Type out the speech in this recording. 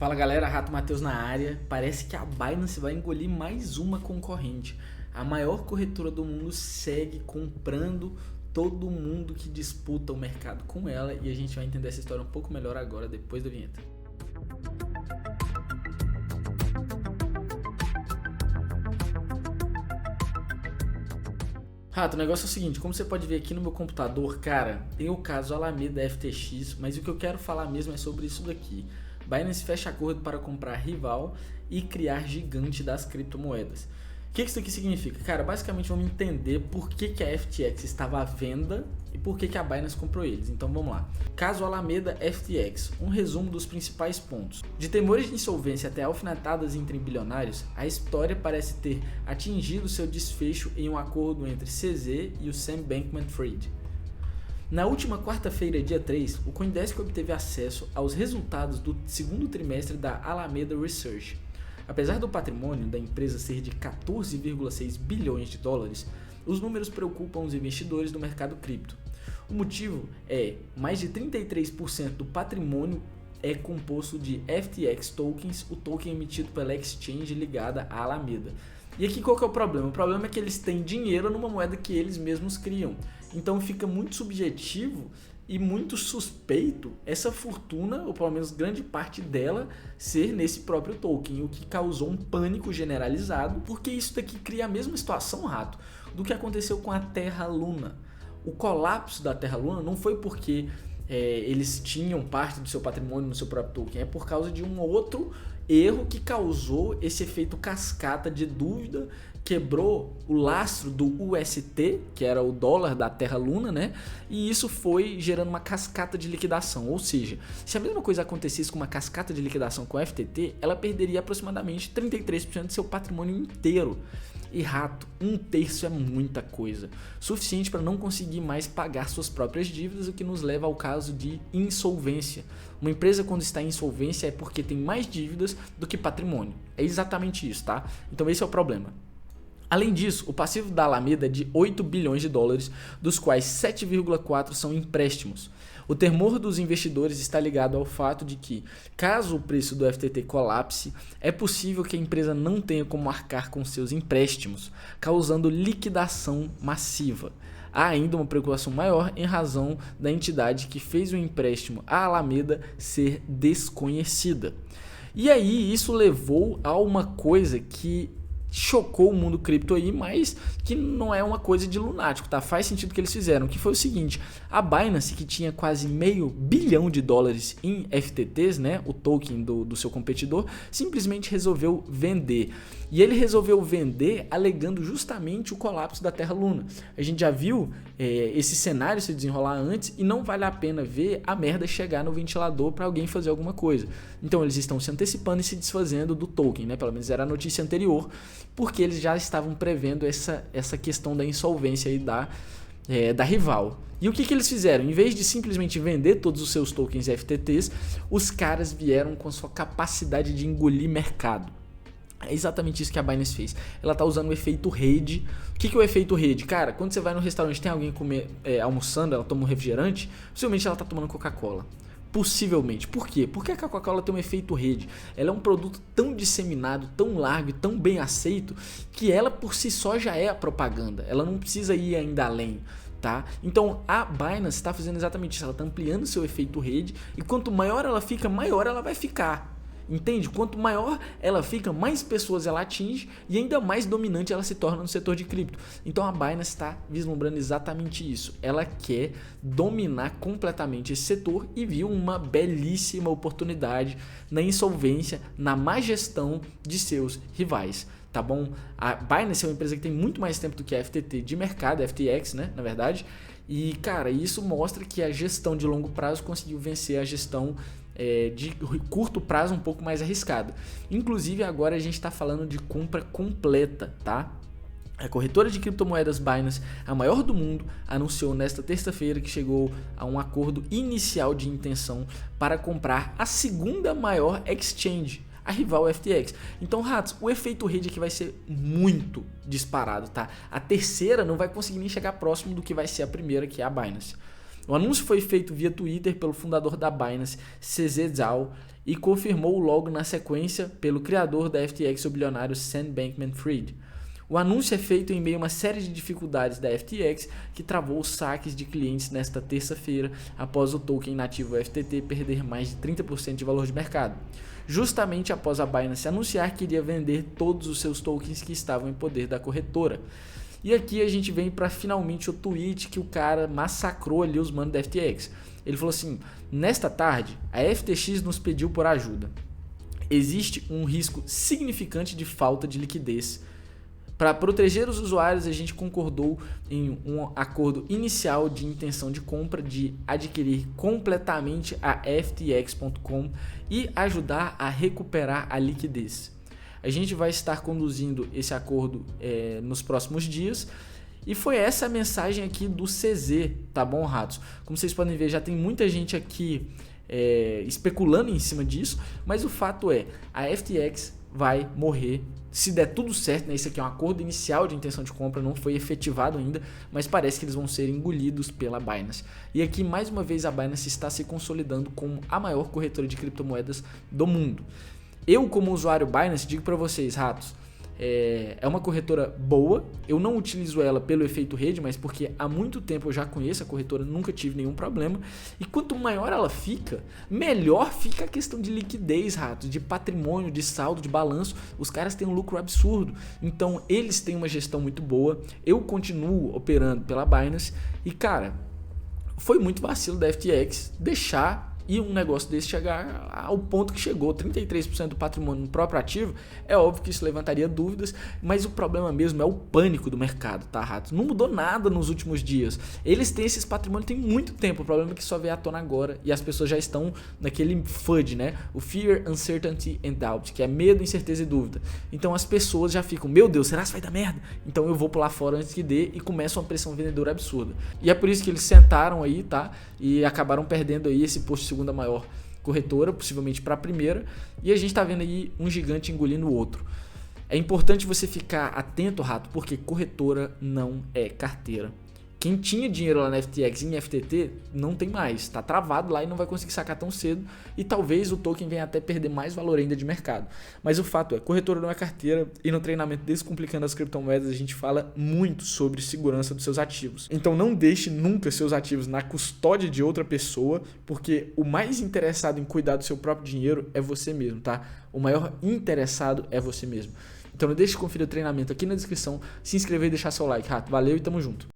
Fala galera, Rato Matheus na área. Parece que a Binance vai engolir mais uma concorrente. A maior corretora do mundo segue comprando todo mundo que disputa o mercado com ela e a gente vai entender essa história um pouco melhor agora, depois da vinheta. Rato, o negócio é o seguinte, como você pode ver aqui no meu computador, cara, tem o caso Alameda FTX, mas o que eu quero falar mesmo é sobre isso daqui. Binance fecha acordo para comprar rival e criar gigante das criptomoedas. O que isso aqui significa? Cara, basicamente vamos entender por que a FTX estava à venda e por que a Binance comprou eles. Então vamos lá. Caso Alameda FTX, um resumo dos principais pontos. De temores de insolvência até alfinetadas entre bilionários, a história parece ter atingido seu desfecho em um acordo entre CZ e o Sam Bankman-Fried. Na última quarta-feira, dia 3, o CoinDesk obteve acesso aos resultados do segundo trimestre da Alameda Research. Apesar do patrimônio da empresa ser de 14,6 bilhões de dólares, os números preocupam os investidores do mercado cripto. O motivo é mais de 33% do patrimônio é composto de FTX tokens, o token emitido pela exchange ligada à Alameda. E aqui qual que é o problema? O problema é que eles têm dinheiro numa moeda que eles mesmos criam. Então fica muito subjetivo e muito suspeito essa fortuna, ou pelo menos grande parte dela, ser nesse próprio token, o que causou um pânico generalizado, porque isso daqui cria a mesma situação, Rato, do que aconteceu com a Terra Luna. O colapso da Terra Luna não foi porque eles tinham parte do seu patrimônio no seu próprio token, é por causa de um outro erro que causou esse efeito cascata de dúvida, quebrou o lastro do UST, que era o dólar da Terra Luna, né? E isso foi gerando uma cascata de liquidação. Ou seja, se a mesma coisa acontecesse com uma cascata de liquidação com o FTT, ela perderia aproximadamente 33% do seu patrimônio inteiro. E Rato, 1/3 é muita coisa, suficiente para não conseguir mais pagar suas próprias dívidas, o que nos leva ao caso de insolvência. Uma empresa quando está em insolvência é porque tem mais dívidas do que patrimônio. É exatamente isso, tá? Então esse é o problema. Além disso, o passivo da Alameda é de 8 bilhões de dólares, dos quais 7,4 são empréstimos. O temor dos investidores está ligado ao fato de que, caso o preço do FTT colapse, é possível que a empresa não tenha como arcar com seus empréstimos, causando liquidação massiva. Há ainda uma preocupação maior em razão da entidade que fez o empréstimo à Alameda ser desconhecida. E aí isso levou a uma coisa que chocou o mundo cripto aí, mas que não é uma coisa de lunático, tá? Faz sentido o que eles fizeram, que foi o seguinte: a Binance, que tinha quase meio bilhão de dólares em FTTs, né, o token do seu competidor, simplesmente resolveu vender. E ele resolveu vender alegando justamente o colapso da Terra Luna. A gente já viu esse cenário se desenrolar antes e não vale a pena ver a merda chegar no ventilador para alguém fazer alguma coisa. Então eles estão se antecipando e se desfazendo do token, né? Pelo menos era a notícia anterior, porque eles já estavam prevendo essa questão da insolvência aí da rival. E o que eles fizeram? Em vez de simplesmente vender todos os seus tokens FTTs, os caras vieram com a sua capacidade de engolir mercado. É exatamente isso que a Binance fez. Ela está usando o efeito rede. O que é o efeito rede? Cara, quando você vai no restaurante, tem alguém almoçando, ela toma um refrigerante, possivelmente ela está tomando Coca-Cola. Possivelmente. Por quê? Porque a Coca-Cola tem um efeito rede. Ela é um produto tão disseminado, tão largo e tão bem aceito que ela por si só já é a propaganda. Ela não precisa ir ainda além, tá? Então a Binance está fazendo exatamente isso. Ela está ampliando seu efeito rede e quanto maior ela fica, maior ela vai ficar. Entende? Quanto maior ela fica, mais pessoas ela atinge e ainda mais dominante ela se torna no setor de cripto. Então a Binance está vislumbrando exatamente isso. Ela quer dominar completamente esse setor e viu uma belíssima oportunidade na insolvência, na má gestão de seus rivais. Tá bom? A Binance é uma empresa que tem muito mais tempo do que a FTT de mercado, a FTX, né, na verdade. E, cara, isso mostra que a gestão de longo prazo conseguiu vencer a gestão de curto prazo um pouco mais arriscada. Inclusive, agora a gente está falando de compra completa, tá? A corretora de criptomoedas Binance, a maior do mundo, anunciou nesta terça-feira que chegou a um acordo inicial de intenção para comprar a segunda maior exchange, a rival FTX. Então, Ratos, o efeito rede aqui vai ser muito disparado, tá? A terceira não vai conseguir nem chegar próximo do que vai ser a primeira, que é a Binance. O anúncio foi feito via Twitter pelo fundador da Binance, CZ Zhao, e confirmou logo na sequência pelo criador da FTX, o bilionário Sam Bankman-Fried. O anúncio é feito em meio a uma série de dificuldades da FTX, que travou os saques de clientes nesta terça-feira, após o token nativo FTT perder mais de 30% de valor de mercado, justamente após a Binance anunciar que iria vender todos os seus tokens que estavam em poder da corretora. E aqui a gente vem para finalmente o tweet que o cara massacrou ali os manos da FTX. Ele falou assim: nesta tarde, a FTX nos pediu por ajuda. Existe um risco significante de falta de liquidez. Para proteger os usuários, a gente concordou em um acordo inicial de intenção de compra de adquirir completamente a FTX.com e ajudar a recuperar a liquidez. A gente vai estar conduzindo esse acordo nos próximos dias. E foi essa a mensagem aqui do CZ, tá bom, ratos? Como vocês podem ver, já tem muita gente aqui especulando em cima disso, mas o fato é, a FTX vai morrer se der tudo certo, né? Isso aqui é um acordo inicial de intenção de compra, não foi efetivado ainda, mas parece que eles vão ser engolidos pela Binance. E aqui mais uma vez a Binance está se consolidando como a maior corretora de criptomoedas do mundo. Eu, como usuário Binance, digo para vocês, ratos, é uma corretora boa. Eu não utilizo ela pelo efeito rede, mas porque há muito tempo eu já conheço a corretora, nunca tive nenhum problema. E quanto maior ela fica, melhor fica a questão de liquidez, ratos, de patrimônio, de saldo, de balanço. Os caras têm um lucro absurdo. Então eles têm uma gestão muito boa. Eu continuo operando pela Binance. E cara, foi muito vacilo da FTX deixar e um negócio desse chegar ao ponto que chegou, 33% do patrimônio no próprio ativo. É óbvio que isso levantaria dúvidas, mas o problema mesmo é o pânico do mercado, tá, ratos? Não mudou nada nos últimos dias. Eles têm esses patrimônios tem muito tempo, o problema é que só veio à tona agora e as pessoas já estão naquele FUD, né? O Fear, Uncertainty and Doubt, que é medo, incerteza e dúvida. Então as pessoas já ficam, meu Deus, será que vai dar merda? Então eu vou pular fora antes que dê, e começa uma pressão vendedora absurda. E é por isso que eles sentaram aí, tá? E acabaram perdendo aí esse posto de segunda maior corretora, possivelmente para a primeira, e a gente está vendo aí um gigante engolindo o outro. É importante você ficar atento, rato, porque corretora não é carteira. Quem tinha dinheiro lá na FTX e em FTT não tem mais, está travado lá e não vai conseguir sacar tão cedo, e talvez o token venha até perder mais valor ainda de mercado. Mas o fato é, corretora não é carteira, e no treinamento Descomplicando as Criptomoedas a gente fala muito sobre segurança dos seus ativos. Então não deixe nunca seus ativos na custódia de outra pessoa, porque o mais interessado em cuidar do seu próprio dinheiro é você mesmo, tá? O maior interessado é você mesmo. Então não deixe de conferir o treinamento aqui na descrição, se inscrever e deixar seu like, rato. Valeu e tamo junto.